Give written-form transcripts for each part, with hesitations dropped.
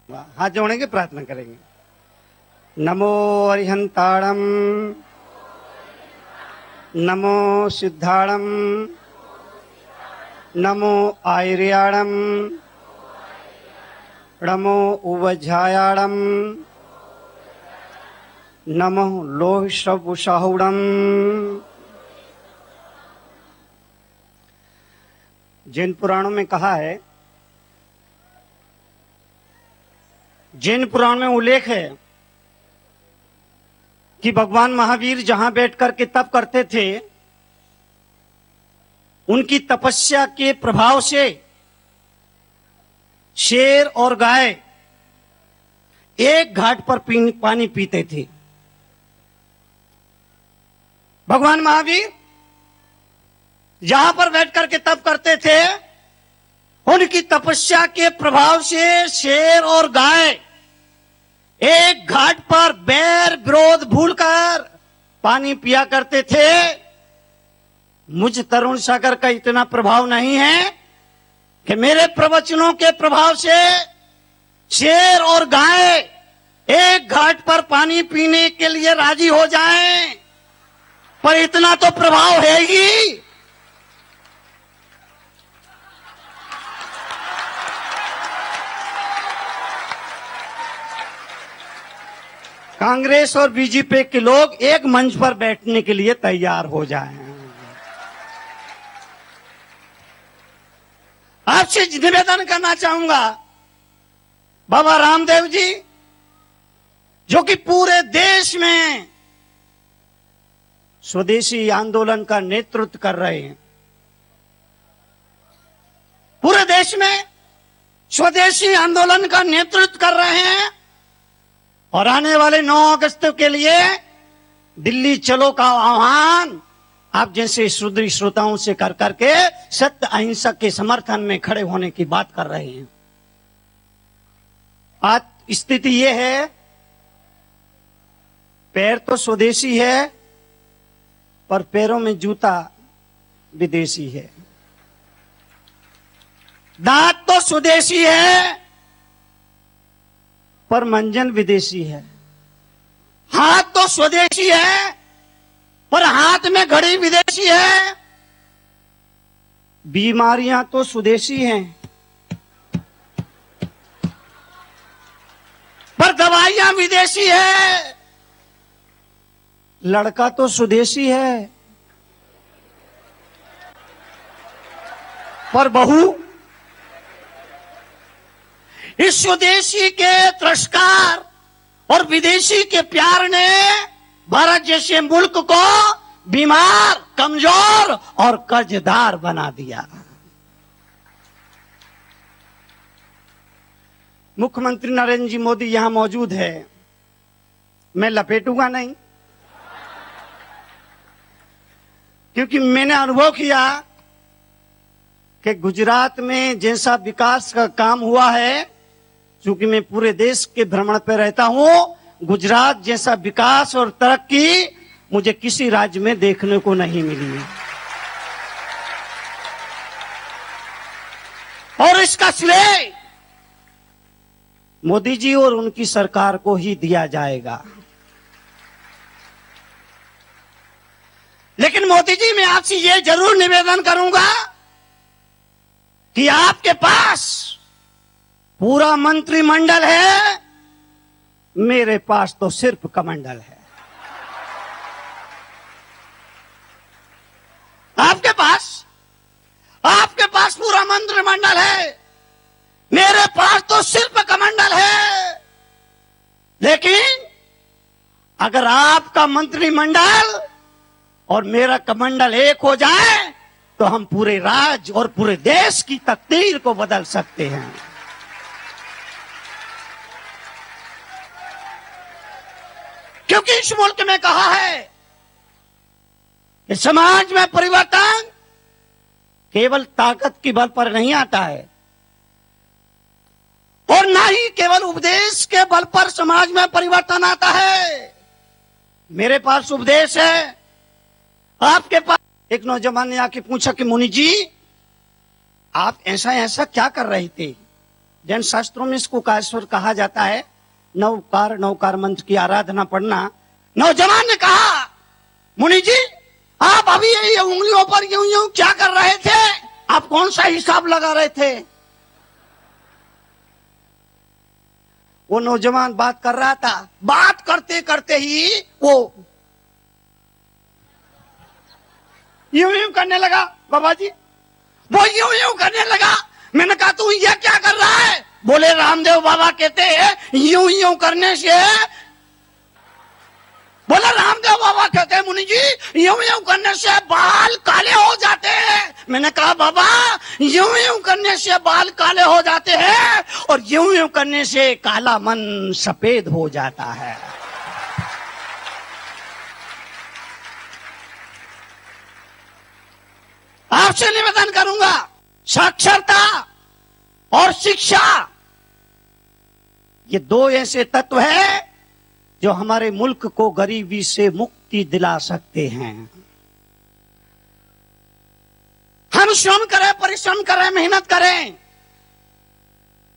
हाथ जोड़ेंगे, प्रार्थना करेंगे। नमो अरिहंताणम, नमो सिद्धाणम, नमो आयर्याणम, नमो उवझायाणम, नमो लोहश्रवुषाहुणम। जैन पुराणों में कहा है, जैन पुराण में उल्लेख है कि भगवान महावीर जहां बैठकर के तप करते थे, उनकी तपस्या के प्रभाव से शेर और गाय एक घाट पर पानी पीते थे। भगवान महावीर जहां पर बैठकर के तप करते थे, उनकी तपस्या के प्रभाव से शेर और गाय एक घाट पर बैर विरोध भूलकर पानी पिया करते थे। मुझ तरुण सागर का इतना प्रभाव नहीं है कि मेरे प्रवचनों के प्रभाव से शेर और गाय एक घाट पर पानी पीने के लिए राजी हो जाएं, पर इतना तो प्रभाव है ही। कांग्रेस और बीजेपी के लोग एक मंच पर बैठने के लिए तैयार हो जाएं। आपसे निवेदन करना चाहूंगा, बाबा रामदेव जी जो कि पूरे देश में स्वदेशी आंदोलन का नेतृत्व कर रहे हैं, पूरे देश में स्वदेशी आंदोलन का नेतृत्व कर रहे हैं, और आने वाले 9 अगस्त के लिए दिल्ली चलो का आह्वान आप जैसे सुदृढ़ श्रोताओं से कर करके सत्य अहिंसा के समर्थन में खड़े होने की बात कर रहे हैं। आज स्थिति यह है, पैर तो स्वदेशी है पर पैरों में जूता विदेशी है। दांत तो स्वदेशी है पर मंजन विदेशी है। हाथ तो स्वदेशी है पर हाथ में घड़ी विदेशी है। बीमारियां तो स्वदेशी हैं पर दवाइयां विदेशी है। लड़का तो स्वदेशी है पर बहू इस स्वदेशी के तिरस्कार और विदेशी के प्यार ने भारत जैसे मुल्क को बीमार, कमजोर और कर्जदार बना दिया। मुख्यमंत्री नरेंद्र जी मोदी यहां मौजूद है, मैं लपेटूंगा नहीं, क्योंकि मैंने अनुभव किया कि गुजरात में जैसा विकास का काम हुआ है, चूंकि मैं पूरे देश के भ्रमण पर रहता हूं, गुजरात जैसा विकास और तरक्की मुझे किसी राज्य में देखने को नहीं मिली है। और इसका श्रेय मोदी जी और उनकी सरकार को ही दिया जाएगा। लेकिन मोदी जी, मैं आपसे यह जरूर निवेदन करूंगा कि आपके पास पूरा मंत्रिमंडल है, मेरे पास तो सिर्फ कमंडल है। आपके पास पूरा मंत्रिमंडल है, मेरे पास तो सिर्फ कमंडल है। लेकिन अगर आपका मंत्रिमंडल और मेरा कमंडल एक हो जाए तो हम पूरे राज्य और पूरे देश की तकदीर को बदल सकते हैं। क्योंकि इस मुल्क में कहा है कि समाज में परिवर्तन केवल ताकत के बल पर नहीं आता है और ना ही केवल उपदेश के बल पर समाज में परिवर्तन आता है। मेरे पास उपदेश है, आपके पास। एक नौजवान ने आके पूछा कि मुनि जी, आप ऐसा ऐसा क्या कर रहे थे जैन शास्त्रों में इसको कायस्वर कहा जाता है। नवकार मंत्र की आराधना पढ़ना। नौजवान ने कहा, मुनि जी आप अभी ये उंगलियों पर यूं यूं क्या कर रहे थे? आप कौन सा हिसाब लगा रहे थे? वो नौजवान बात कर रहा था। बात करते करते ही वो यूं यूं करने लगा। बाबा जी वो यूं यूं करने लगा। मैंने कहा तू ये क्या कर रहा है? बोले रामदेव बाबा कहते हैं यूं यूं करने से। बोला रामदेव बाबा कहते हैं मुनि जी यूं यूं करने से बाल काले हो जाते हैं। मैंने कहा बाबा यूं यूं करने से बाल काले हो जाते हैं और यूं यूं करने से काला मन सफेद हो जाता है। आपसे निवेदन करूंगा, साक्षरता और शिक्षा ये दो ऐसे तत्व हैं जो हमारे मुल्क को गरीबी से मुक्ति दिला सकते हैं। हम श्रम करें, परिश्रम करें, मेहनत करें,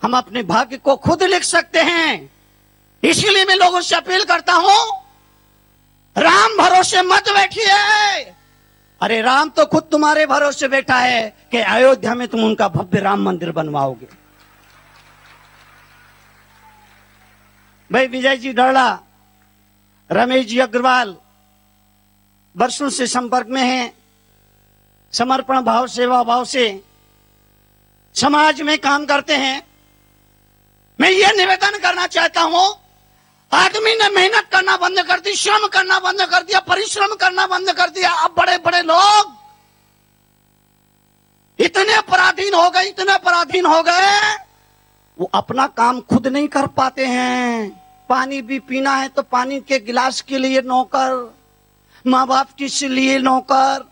हम अपने भाग्य को खुद लिख सकते हैं। इसलिए मैं लोगों से अपील करता हूं, राम भरोसे मत बैठिए। अरे राम तो खुद तुम्हारे भरोसे बैठा है कि अयोध्या में तुम उनका भव्य राम मंदिर बनवाओगे। भाई विजय जी डरला, रमेश जी अग्रवाल वर्षों से संपर्क में हैं। समर्पण भाव, सेवा भाव से समाज में काम करते हैं। मैं ये निवेदन करना चाहता हूं, आदमी ने मेहनत करना बंद कर दी, श्रम करना बंद कर दिया, परिश्रम करना बंद कर दिया। अब बड़े बड़े लोग इतने पराधीन हो गए, इतने पराधीन हो गए, वो अपना काम खुद नहीं कर पाते हैं। पानी भी पीना है तो पानी के गिलास के लिए नौकर, माँ बाप के लिए नौकर,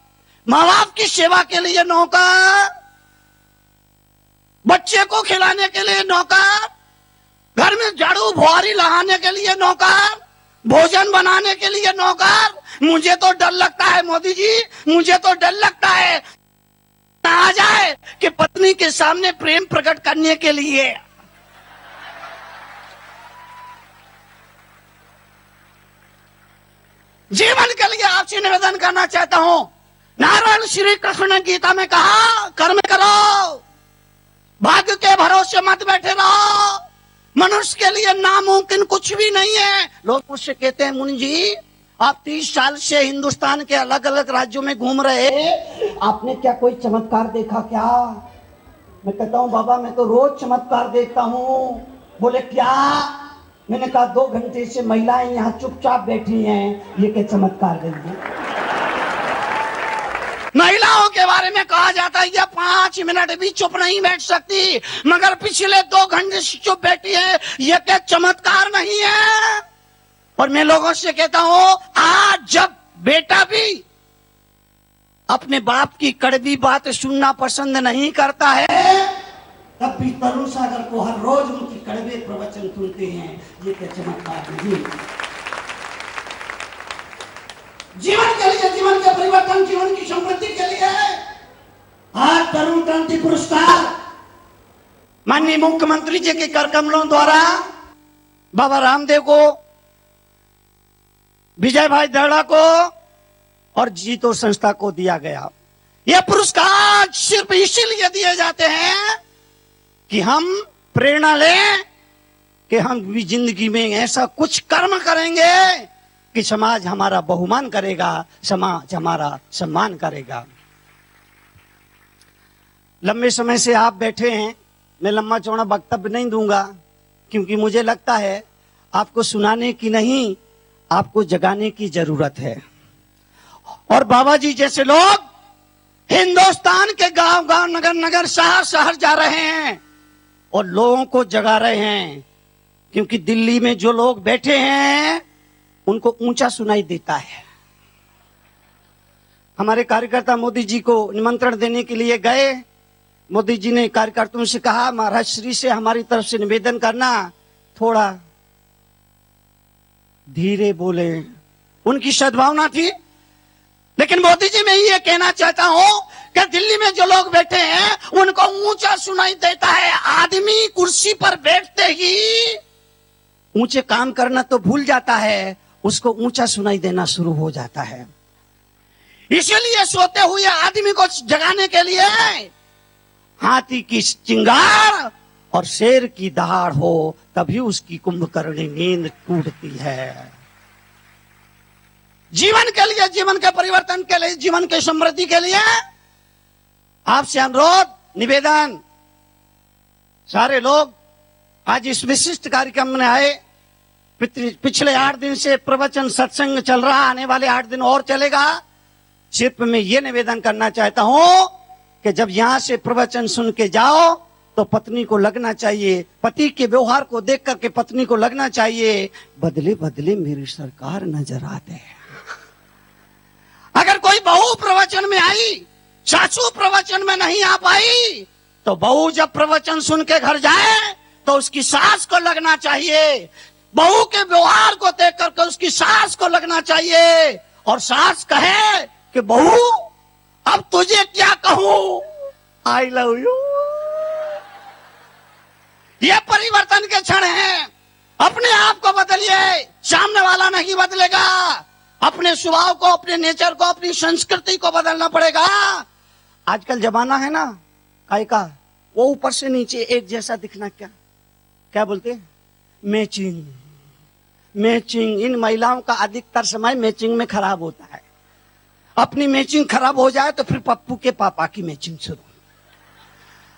माँ बाप की सेवा के लिए नौकर, बच्चे को खिलाने के लिए नौकर, घर में झाड़ू बुहारी लगाने के लिए नौकर, भोजन बनाने के लिए नौकर। मुझे तो डर लगता है मोदी जी, मुझे तो डर लगता है आ जाए कि पत्नी के सामने प्रेम प्रकट करने के लिए जीवन के लिए आपसे निवेदन करना चाहता हूं। नारायण श्री कृष्ण ने गीता में कहा, कर्म करो, भाग्य के भरोसे मत बैठे रहो। मनुष्य के लिए नामुमकिन कुछ भी नहीं है। लोग मुझसे कहते हैं मुनि जी आप 30 साल से हिंदुस्तान के अलग अलग राज्यों में घूम रहे, आपने क्या कोई चमत्कार देखा क्या? मैं कहता हूं बाबा मैं तो रोज चमत्कार देखता हूं। बोले क्या? मैंने कहा 2 घंटे से महिलाएं यहाँ चुपचाप बैठी हैं, ये क्या चमत्कार देखिए। महिलाओं के बारे में कहा जाता है ये 5 मिनट भी चुप नहीं बैठ सकती, मगर पिछले 2 घंटे से चुप बैठी है, ये क्या चमत्कार नहीं है? और मैं लोगों से कहता हूं आज जब बेटा भी अपने बाप की कड़वी बात सुनना पसंद नहीं करता है, तब भी तरुण सागर को हर रोज उनकी कड़वे प्रवचन सुनते हैं। ये क्या चमत्कार नहीं? जीवन के लिए, जीवन के परिवर्तन, जीवन की समृद्धि के लिए आज तरुण क्रांति पुरस्कार माननीय मुख्यमंत्री जी के कर कमलों द्वारा बाबा रामदेव को, विजय भाई दड़ा को और जीतो संस्था को दिया गया। यह पुरस्कार सिर्फ इसीलिए दिए जाते हैं कि हम प्रेरणा लें कि हम भी जिंदगी में ऐसा कुछ कर्म करेंगे कि समाज हमारा बहुमान करेगा, समाज हमारा सम्मान करेगा। लंबे समय से आप बैठे हैं, मैं लंबा चौड़ा वक्तव्य नहीं दूंगा क्योंकि मुझे लगता है आपको सुनाने की नहीं, आपको जगाने की जरूरत है। और बाबा जी जैसे लोग हिंदुस्तान के गांव गांव, नगर नगर, शहर शहर जा रहे हैं और लोगों को जगा रहे हैं, क्योंकि दिल्ली में जो लोग बैठे हैं उनको ऊंचा सुनाई देता है। हमारे कार्यकर्ता मोदी जी को निमंत्रण देने के लिए गए। मोदी जी ने कार्यकर्ताओं से कहा महाराज श्री से हमारी तरफ से निवेदन करना, थोड़ा धीरे बोले। उनकी सद्भावना थी, लेकिन मोदी जी मैं ये कहना चाहता हूं कि दिल्ली में जो लोग बैठे हैं उनको ऊंचा सुनाई देता है। आदमी कुर्सी पर बैठते ही ऊंचे काम करना तो भूल जाता है, उसको ऊंचा सुनाई देना शुरू हो जाता है। इसलिए सोते हुए आदमी को जगाने के लिए हाथी की चिंगार और शेर की दहाड़ हो, तभी उसकी कुंभकर्णी नींद टूटती है। जीवन के लिए, जीवन के परिवर्तन के लिए, जीवन के समृद्धि के लिए आपसे अनुरोध, निवेदन, सारे लोग आज इस विशिष्ट कार्यक्रम में आए। पिछले 8 दिन से प्रवचन सत्संग चल रहा, आने वाले 8 दिन और चलेगा। सिर्फ मैं ये निवेदन करना चाहता हूं कि जब यहां से प्रवचन सुन के जाओ तो पत्नी को लगना चाहिए, पति के व्यवहार को देख करके पत्नी को लगना चाहिए, बदले बदले मेरी सरकार नजर आते हैं। अगर कोई बहू प्रवचन में आई, सासू प्रवचन में नहीं आ पाई, तो बहू जब प्रवचन सुन के घर जाए तो उसकी सास को लगना चाहिए। बहू के व्यवहार को देख करके उसकी सास को लगना चाहिए, और सास कहे कि बहू अब तुझे क्या कहूं, आई लव यू। ये परिवर्तन के क्षण हैं। अपने आप को बदलिए, सामने वाला नहीं बदलेगा। अपने स्वभाव को, अपने नेचर को, अपनी संस्कृति को बदलना पड़ेगा। आजकल जमाना है ना काय का, वो ऊपर से नीचे एक जैसा दिखना, क्या बोलते हैं, मैचिंग। मैचिंग, इन महिलाओं का अधिकतर समय मैचिंग में खराब होता है। अपनी मैचिंग खराब हो जाए तो फिर पप्पू के पापा की मैचिंग शुरू।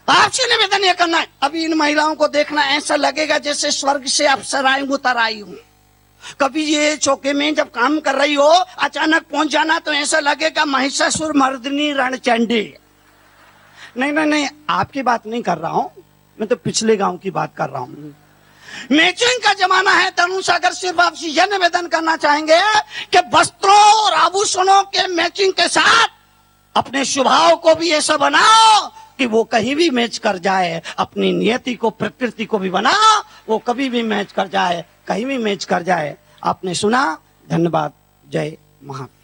आपसे निवेदन यह करना है, अभी इन महिलाओं को देखना ऐसा लगेगा जैसे स्वर्ग से अप्सराएं उतर आई हूं। कभी ये चौके में जब काम कर रही हो, अचानक पहुंच जाना तो ऐसा लगेगा महिषासुर मर्दिनी रणचंडी। नहीं, आपकी बात नहीं कर रहा हूं मैं, तो पिछले गांव की बात कर रहा हूं। मैचिंग का जमाना है। तनुसागर सिर्फ आपसे यह निवेदन करना चाहेंगे कि वस्त्रों और आभूषणों के मैचिंग के साथ अपने स्वभाव को भी ऐसा बनाओ कि वो कहीं भी मैच कर जाए। अपनी नियति को, प्रकृति को भी बनाओ, वो कभी भी मैच कर जाए, कहीं भी मैच कर जाए। आपने सुना, धन्यवाद। जय महाकाल।